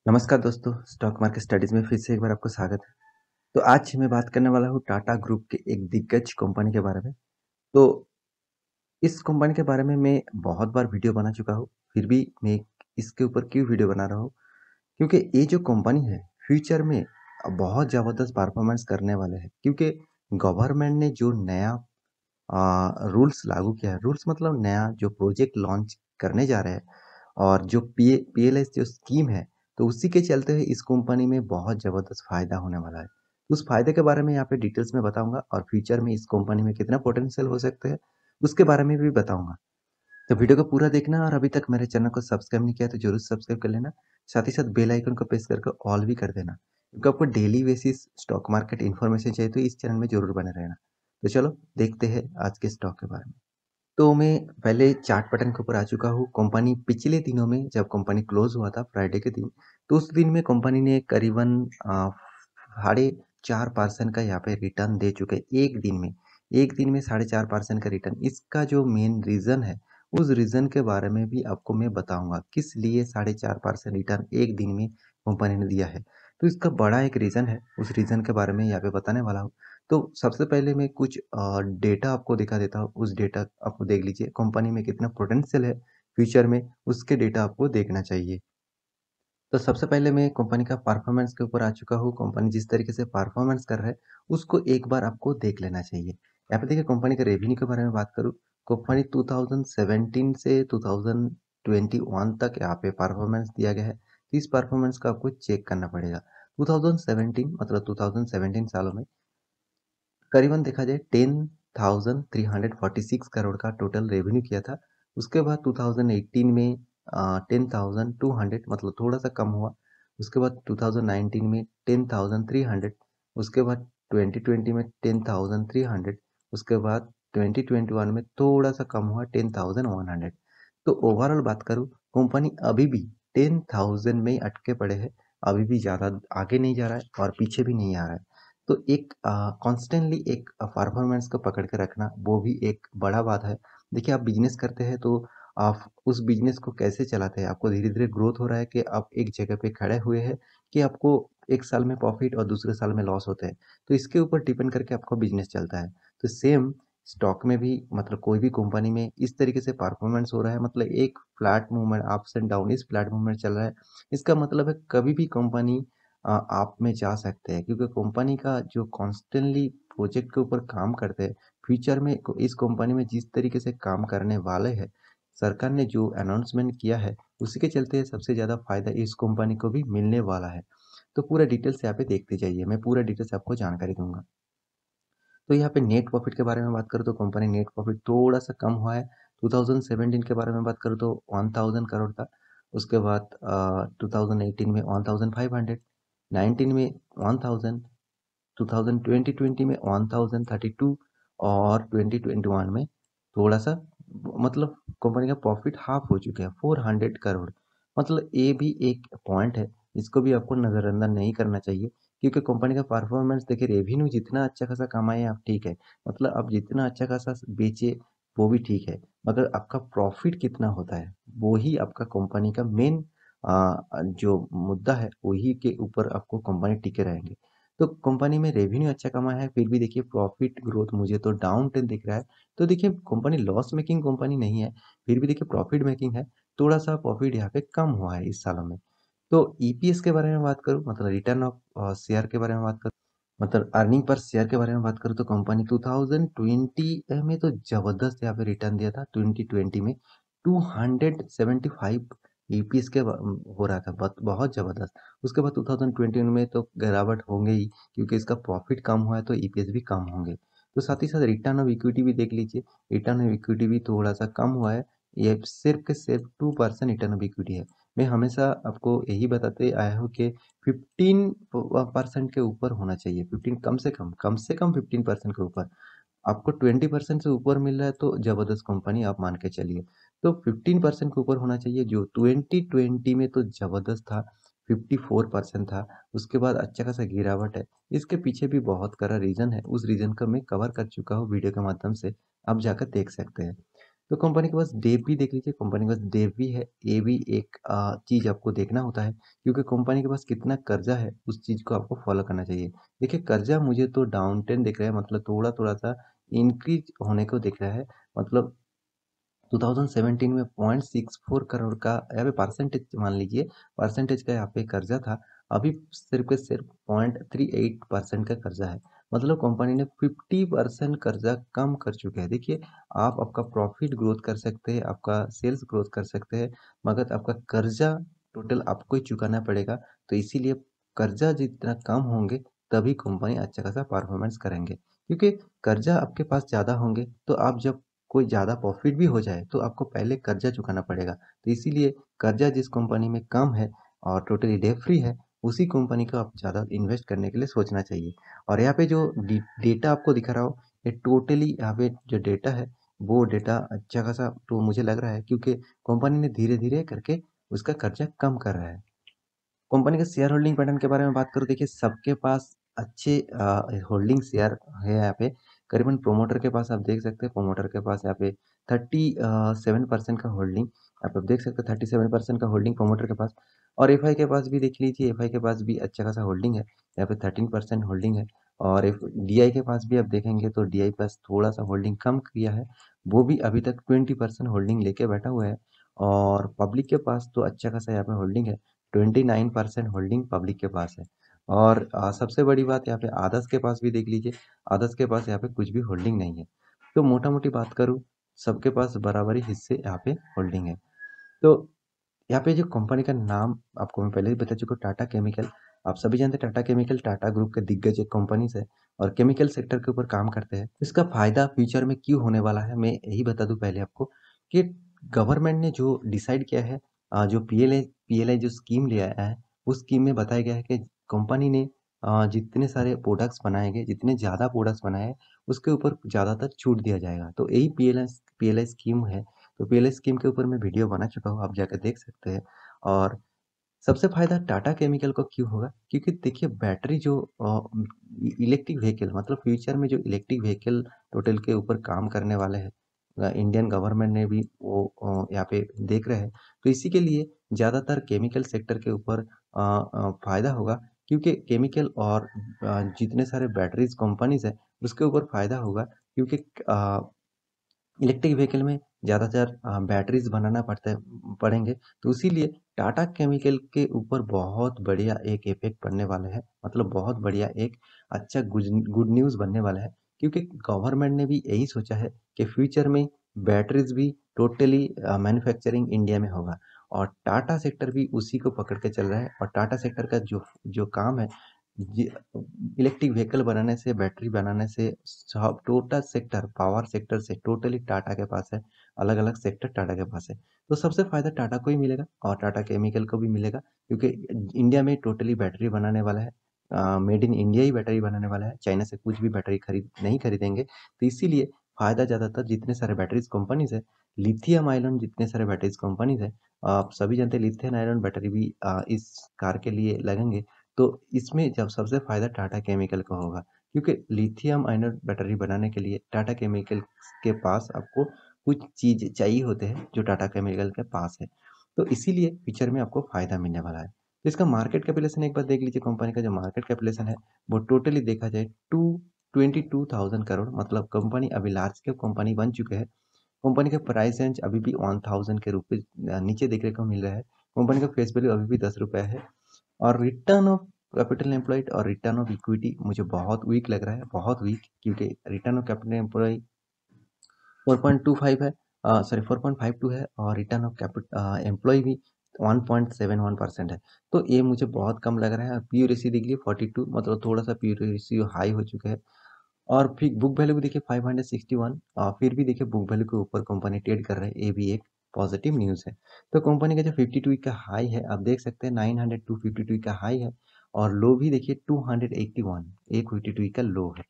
नमस्कार दोस्तों, stock market studies में फिर से एक बार आपको स्वागत है। तो आज मैं बात करने वाला हूँ टाटा ग्रुप के एक दिग्गज कंपनी के बारे में। तो इस कंपनी के बारे में मैं बहुत बार वीडियो बना चुका हूँ, फिर भी मैं इसके ऊपर क्यों वीडियो बना रहा हूँ? क्योंकि ये जो कंपनी है, फ्यूचर में बहुत ज़बरदस्त परफॉर्मेंस करने वाले हैं। क्योंकि गवर्नमेंट ने जो नया रूल्स लागू किया है, रूल्स मतलब नया जो प्रोजेक्ट लॉन्च करने जा रहे हैं और जो पीएलएस जो स्कीम है, तो उसी के चलते हुए इस कंपनी में बहुत ज़बरदस्त फ़ायदा होने वाला है। उस फ़ायदे के बारे में यहाँ पे डिटेल्स में बताऊँगा और फ्यूचर में इस कंपनी में कितना पोटेंशियल हो सकते हैं, उसके बारे में भी बताऊँगा। तो वीडियो को पूरा देखना और अभी तक मेरे चैनल को सब्सक्राइब नहीं किया तो ज़रूर सब्सक्राइब कर लेना। साथ ही साथ बेल आइकन को प्रेस करके ऑल भी कर देना। क्योंकि आपको daily basis stock market information चाहिए तो इस चैनल में ज़रूर बने रहना। तो चलो देखते हैं आज के स्टॉक के बारे में। तो मैं पहले चार्ट पैटर्न के ऊपर आ चुका हूँ। कंपनी पिछले दिनों में जब कंपनी क्लोज हुआ था फ्राइडे के दिन, तो उस दिन में कंपनी ने करीबन साढ़े 4% का यहाँ पे रिटर्न दे चुके हैं एक दिन में। एक दिन में 4.5% का रिटर्न। इसका जो मेन रीज़न है, उस रीज़न के बारे में भी आपको मैं बताऊँगा, किस लिए 4.5% रिटर्न एक दिन में कंपनी ने दिया है। तो इसका बड़ा एक रीज़न है, उस रीज़न के बारे में यहाँ पे बताने वाला हूँ। तो सबसे पहले मैं कुछ डेटा आपको दिखा देता हूँ, उस डेटा आपको देख लीजिए, कंपनी में कितना पोटेंशियल है फ्यूचर में, उसके डेटा आपको देखना चाहिए। तो सबसे पहले मैं कंपनी का परफॉर्मेंस के ऊपर आ चुका हूँ, कंपनी जिस तरीके से परफॉर्मेंस कर रहा है, उसको एक बार आपको देख लेना चाहिए। यहाँ पे देखिए कंपनी के रेवेन्यू के बारे में बात करूँ, कंपनी 2017 से 2021 तक यहाँ पे परफॉर्मेंस दिया गया है, तो इस परफॉर्मेंस को आपको चेक करना पड़ेगा। 2017 मतलब 2017 सालों में करीबन देखा जाए 10,346 करोड़ का टोटल रेवेन्यू किया था। उसके बाद 2018 में 10,200 मतलब थोड़ा-सा कम हुआ। उसके बाद 2019 में 10,300 उसके बाद 2020 में 10,300 उसके बाद 2021 में थोड़ा-सा कम हुआ 10,100। तो ओवरऑल बात करूँ, कंपनी अभी भी 10,000 में ही अटके पड़े हैं। अभी भी ज़्यादा आगे नहीं जा रहा है और पीछे भी नहीं आ रहा है। तो एक कॉन्स्टेंटली एक परफॉर्मेंस को पकड़ के रखना, वो भी एक बड़ा बात है। देखिए आप बिज़नेस करते हैं तो आप उस बिज़नेस को कैसे चलाते हैं? आपको धीरे-धीरे ग्रोथ हो रहा है कि आप एक जगह पे खड़े हुए हैं कि आपको 1 साल में प्रॉफ़िट और दूसरे साल में लॉस होते हैं। तो इसके ऊपर डिपेंड करके आपका बिज़नेस चलता है। तो सेम स्टॉक में भी मतलब कोई भी कंपनी में इस तरीके से परफॉर्मेंस हो रहा है, मतलब एक flat movement ups and down इस फ्लैट मूवमेंट चल रहा है। इसका मतलब है कभी भी कंपनी आप में जा सकते हैं, क्योंकि कंपनी का जो कॉन्स्टेंटली प्रोजेक्ट के ऊपर काम करते हैं, फ्यूचर में इस कंपनी में जिस तरीके से काम करने वाले हैं, सरकार ने जो अनाउंसमेंट किया है, उसी के चलते सबसे ज़्यादा फायदा इस कंपनी को भी मिलने वाला है। तो पूरा डिटेल्स यहाँ पे देखते जाइए, मैं पूरा डिटेल्स आपको जानकारी दूंगा। तो यहाँ पे नेट प्रॉफिट के बारे में बात करूँ तो कंपनी नेट प्रॉफिट थोड़ा सा कम हुआ है। 2017 के बारे में बात करूँ तो 1000 करोड़ था। उसके बाद 2018 में 1500, 19 में 1000, 2020 में 1032 और 2021 में थोड़ा सा मतलब कंपनी का प्रॉफिट हाफ हो चुका है 400 करोड़। मतलब ये भी एक पॉइंट है, इसको भी आपको नज़रअंदाज नहीं करना चाहिए। क्योंकि कंपनी का परफॉर्मेंस देखिए, रेवेन्यू जितना अच्छा खासा कमाए आप ठीक है, मतलब आप जितना अच्छा खासा बेचे वो भी ठीक है, मगर आपका प्रॉफिट कितना होता है वो ही आपका कंपनी का मेन जो मुद्दा है, वही के ऊपर आपको कंपनी टिके रहेंगे। तो कंपनी में रेवेन्यू अच्छा कमा है, फिर भी देखिए प्रॉफिट ग्रोथ मुझे तो डाउन ट्रेंड दिख रहा है। तो देखिए कंपनी लॉस मेकिंग कंपनी नहीं है, फिर भी देखिए प्रॉफिट मेकिंग है। थोड़ा सा प्रॉफिट यहाँ पे कम हुआ है इस सालों में। तो ईपीएस के बारे में बात करूँ, मतलब रिटर्न ऑफ शेयर के बारे में बात करूँ, मतलब अर्निंग पर शेयर के बारे में बात करूँ, तो कंपनी 2020 में तो जबरदस्त यहाँ पे रिटर्न दिया था। 2020 में 275 ईपीएस के हो रहा था, बहुत जबरदस्त। उसके बाद 2021 में तो गिरावट होंगे ही, क्योंकि इसका प्रॉफिट कम हुआ है तो ईपीएस भी कम होंगे। तो साथ ही साथ रिटर्न ऑफ इक्विटी भी देख लीजिए, रिटर्न ऑफ इक्विटी भी थोड़ा सा कम हुआ है। ये सिर्फ के सिर्फ 2% रिटर्न ऑफ इक्विटी है। मैं हमेशा आपको यही बताते आया हूँ कि 15% के ऊपर होना चाहिए। 15 कम से कम 15% के ऊपर। आपको 20% से ऊपर मिल रहा है तो जबरदस्त कंपनी आप मान के चलिए। तो 15% के ऊपर होना चाहिए, जो 2020 में तो जबरदस्त था, 54% था। उसके बाद अच्छा खासा गिरावट है। इसके पीछे भी बहुत कड़ा रीज़न है, उस रीज़न को मैं कवर कर चुका हूँ वीडियो के माध्यम से, आप जाकर देख सकते हैं। तो कंपनी के पास डेप भी देख लीजिए, कंपनी के पास डेप भी है, ये भी एक चीज़ आपको देखना होता है, क्योंकि कंपनी के पास कितना कर्जा है उस चीज़ को आपको फॉलो करना चाहिए। देखिए कर्जा मुझे तो डाउन ट्रेंड दिख रहा है, मतलब थोड़ा-थोड़ा सा इंक्रीज होने को दिख रहा है, मतलब 2017 में 0.64 करोड़ का यहाँ पे परसेंटेज मान लीजिए, परसेंटेज का यहाँ पे कर्जा था, अभी सिर्फ के सिर्फ 0.38% का कर्जा है। मतलब कंपनी ने 50% कर्जा कम कर चुके हैं। देखिए आप आपका प्रॉफिट ग्रोथ कर सकते हैं, आपका सेल्स ग्रोथ कर सकते हैं, मगर आपका कर्जा टोटल आपको ही चुकाना पड़ेगा। तो इसीलिए कर्जा जितना कम होंगे तभी कंपनी अच्छा खासा परफॉर्मेंस करेंगे, क्योंकि कर्जा आपके पास ज़्यादा होंगे तो आप जब कोई ज़्यादा प्रॉफिट भी हो जाए तो आपको पहले कर्जा चुकाना पड़ेगा। तो इसीलिए कर्जा जिस कंपनी में कम है और टोटली डेट फ्री है, उसी कंपनी को आप ज़्यादा इन्वेस्ट करने के लिए सोचना चाहिए। और यहाँ पे जो डेटा आपको दिखा रहा हो, ये टोटली यहाँ पे जो डेटा है वो डेटा अच्छा खासा तो मुझे लग रहा है, क्योंकि कंपनी ने धीरे धीरे करके उसका कर्जा कम कर रहा है। कंपनी के शेयर होल्डिंग पैटर्न के बारे में बात करूँ, देखिए सबके पास अच्छे होल्डिंग शेयर है यहाँ पे। करीबन प्रोमोटर के पास आप देख सकते हैं, प्रोमोटर के पास यहाँ पे 37% का होल्डिंग, आप देख सकते हैं 37% का होल्डिंग प्रोमोटर के पास। और एफआई के पास भी देख लीजिए, एफआई के पास भी अच्छा खासा होल्डिंग है, यहाँ पे 13% होल्डिंग है। और एफ डीआई के पास भी आप देखेंगे तो डीआई पास थोड़ा सा होल्डिंग कम किया है, वो भी अभी तक 20% होल्डिंग लेके बैठा हुआ है। और पब्लिक के पास तो अच्छा खासा यहाँ पे होल्डिंग है, 29% होल्डिंग पब्लिक के पास है। और सबसे बड़ी बात यहाँ पे आदर्श के पास भी देख लीजिए, आदर्श के पास यहाँ पे कुछ भी होल्डिंग नहीं है। तो मोटा मोटी बात करूँ, सबके पास बराबरी हिस्से यहाँ पे होल्डिंग है। तो यहाँ पे जो कंपनी का नाम आपको मैं पहले ही बता चुका हूँ, टाटा केमिकल। आप सभी जानते हैं टाटा केमिकल टाटा ग्रुप के दिग्गज एक कंपनीज है और केमिकल सेक्टर के ऊपर काम करते हैं। इसका फायदा फ्यूचर में क्यों होने वाला है मैं यही बता दूं पहले आपको, कि गवर्नमेंट ने जो डिसाइड किया है, जो पीएलआई जो स्कीम ले आया है, उस स्कीम में बताया गया है कि कंपनी ने जितने सारे प्रोडक्ट्स बनाएंगे, जितने ज़्यादा प्रोडक्ट्स बनाए उसके ऊपर ज़्यादातर छूट दिया जाएगा। तो यही पीएलआई स्कीम है। तो पीएलआई स्कीम के ऊपर मैं वीडियो बना चुका हूँ, आप जाकर देख सकते हैं। और सबसे फ़ायदा टाटा केमिकल को क्यों होगा? क्योंकि देखिए बैटरी जो इलेक्ट्रिक व्हीकल, मतलब फ्यूचर में जो इलेक्ट्रिक व्हीकल टोटल के ऊपर काम करने वाले हैं, इंडियन गवर्नमेंट ने भी वो यहाँ पे देख रहे हैं। तो इसी के लिए ज़्यादातर केमिकल सेक्टर के ऊपर फ़ायदा होगा, क्योंकि केमिकल और जितने सारे बैटरीज़ कंपनीज़ हैं उसके ऊपर फ़ायदा होगा, क्योंकि इलेक्ट्रिक व्हीकल में ज़्यादातर बैटरीज बनाना पड़ेंगे। तो इसीलिए टाटा केमिकल के ऊपर बहुत बढ़िया एक इफेक्ट पड़ने वाला है, मतलब बहुत बढ़िया एक अच्छा गुड न्यूज़ बनने वाला है, क्योंकि गवर्नमेंट ने भी यही सोचा है कि फ्यूचर में बैटरीज भी टोटली मैन्युफैक्चरिंग इंडिया में होगा। और टाटा सेक्टर भी उसी को पकड़ के चल रहा है, और टाटा सेक्टर का जो जो काम है, इलेक्ट्रिक व्हीकल बनाने से, बैटरी बनाने से, सब टोटल सेक्टर, पावर सेक्टर से टोटली टाटा के पास है। अलग अलग सेक्टर टाटा के पास है। तो सबसे फायदा टाटा को ही मिलेगा और टाटा केमिकल को भी मिलेगा, क्योंकि इंडिया में टोटली बैटरी बनाने वाला है। Made in India he battery बनाने वाला है, चाइना से कुछ भी बैटरी नहीं खरीदेंगे। तो इसीलिए फायदा ज़्यादातर जितने सारे बैटरीज कंपनीज है, लिथियम आयन जितने सारे बैटरीज कंपनीज है, आप सभी जानते हैं लिथियम आयन बैटरी भी इस कार के लिए लगेंगे। तो इसमें जब सबसे फ़ायदा टाटा केमिकल का होगा, क्योंकि लिथियम आयन बैटरी बनाने के लिए टाटा केमिकल के पास आपको कुछ चीज़ चाहिए होते हैं जो टाटा केमिकल के पास है। तो इसीलिए फ्यूचर में आपको फ़ायदा मिलने वाला है। तो इसका मार्केट कैपिटलाइज़ेशन एक बार देख लीजिए, कंपनी का जो मार्केट कैपिटलाइज़ेशन है वो टोटली देखा जाए 222,000 करोड़, मतलब कंपनी अभी लार्ज कैप कंपनी बन चुके हैं। कंपनी का प्राइस रेंज अभी भी 1000 के रुपए नीचे देखने को मिल रहा है। कंपनी का फेस वैल्यू अभी भी 10 रुपये है। और रिटर्न ऑफ कैपिटल एम्प्लॉयड और रिटर्न ऑफ इक्विटी मुझे बहुत वीक लग रहा है, बहुत वीक, क्योंकि रिटर्न ऑफ कैपिटल एम्प्लॉय 4.25 है, सॉरी 4.52 है, और रिटर्न ऑफ कैपिटल एम्प्लॉय भी 1.71% है। तो ये मुझे बहुत कम लग रहा है। पी रेशियो देख लीजिए 42, मतलब थोड़ा सा पी रेशियो हाई हो चुका है। और फिर बुक वैल्यू भी देखिए 561, फिर भी देखिए बुक वैल्यू के ऊपर कंपनी ट्रेड कर रहा है, ये भी एक पॉजिटिव न्यूज़ है। तो कंपनी का जो 52 वीक का हाई है, आप देख सकते हैं 900 टू 52 वीक का हाई है, और लो भी देखिए 281, एक 52 वीक का लो है।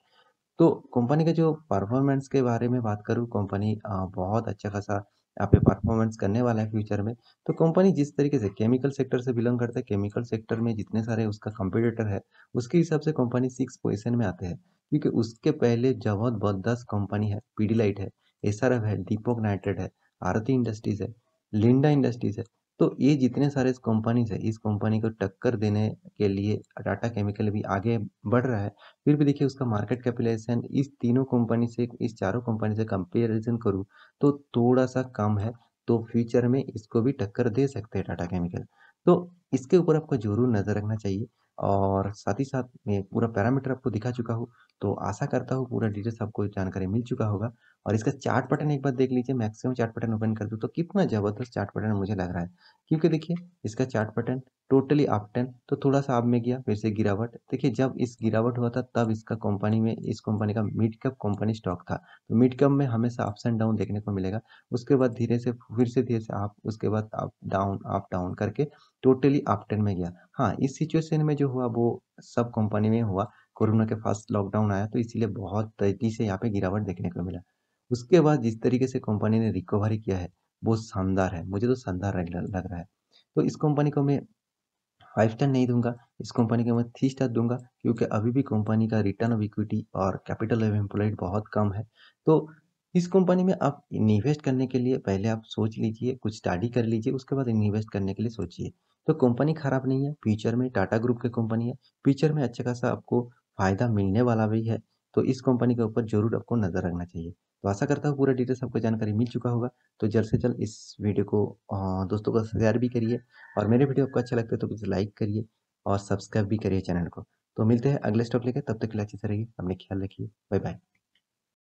तो कंपनी का जो परफॉर्मेंस के बारे में बात करूँ, कंपनी बहुत अच्छा खासा यहाँ पे परफॉर्मेंस करने वाला है फ्यूचर में। तो कंपनी जिस तरीके से केमिकल सेक्टर से बिलोंग करता है, केमिकल सेक्टर में जितने सारे उसका कंपटीटर है, उसके हिसाब से कंपनी 6 पोजीशन में आते हैं, क्योंकि उसके पहले जबरदस्त कंपनी है पीडीलाइट है। एसआरएफ है, दीपक नाइट्रेट है, आरती इंडस्ट्रीज है, लिंडा इंडस्ट्रीज है। तो ये जितने सारे कंपनीज है, इस कंपनी को टक्कर देने के लिए टाटा केमिकल भी आगे बढ़ रहा है। फिर भी देखिए उसका मार्केट कैपिटलाइजेशन इस तीनों कंपनी से, इस चारों कंपनी से कंपेरिजन करूँ तो थोड़ा सा कम है। तो फ्यूचर में इसको भी टक्कर दे सकते हैं टाटा केमिकल। तो इसके ऊपर आपको जरूर नजर रखना चाहिए। और साथ ही साथ मैं पूरा पैरामीटर आपको दिखा चुका हूँ। तो आशा करता हूँ पूरा डिटेल्स आपको जानकारी मिल चुका होगा। और इसका चार्ट पैटर्न एक बार देख लीजिए, मैक्सिमम चार्ट पैटर्न ओपन कर दूँ तो कितना जबरदस्त चार्ट पैटर्न मुझे लग रहा है। क्योंकि देखिए इसका chart pattern totally up trend, तो थोड़ा सा अप में गया, फिर से गिरावट। देखिए जब इस गिरावट हुआ था तब इसका कंपनी में, इस कंपनी का मिड कैप कंपनी स्टॉक था। तो मिड कैप में हमेशा अप्स एंड डाउन देखने को मिलेगा। उसके बाद धीरे से फिर से धीरे से अप, उसके बाद अप डाउन करके टोटली अप ट्रेंड में गया। हाँ, इस सिचुएशन में जो हुआ वो सब कंपनी में हुआ। कोरोना के फर्स्ट लॉकडाउन आया तो इसीलिए बहुत तेजी से यहाँ पे गिरावट देखने को मिला। उसके बाद जिस तरीके से कंपनी ने रिकवरी किया है वो शानदार है, मुझे तो शानदार लग रहा है। तो इस कंपनी को मैं 5 स्टार नहीं दूंगा, इस कंपनी को मैं 3 स्टार दूंगा। क्योंकि अभी भी कंपनी का रिटर्न ऑफ इक्विटी और कैपिटल ऑफ एम्प्लॉयड बहुत कम है। तो इस कंपनी में आप इन्वेस्ट करने के लिए पहले आप सोच लीजिए, कुछ स्टडी कर लीजिए, उसके बाद इन्वेस्ट करने के लिए सोचिए। तो कंपनी खराब नहीं है, फ्यूचर में टाटा ग्रुप की कंपनी है, फ्यूचर में अच्छा खासा आपको फायदा मिलने वाला भी है। तो इस कंपनी के ऊपर जरूर आपको नजर रखना चाहिए। तो आशा करता हूँ पूरा डिटेल्स आपको जानकारी मिल चुका होगा। तो जल्द से जल्द इस वीडियो को दोस्तों को शेयर भी करिए। और मेरे वीडियो आपको अच्छा लगता है तो प्लीज़ लाइक करिए और सब्सक्राइब भी करिए चैनल को। तो मिलते हैं अगले स्टॉप लेकर, तब तक के लिए अच्छी से रहिए, अपने ख्याल रखिए, बाय बाय।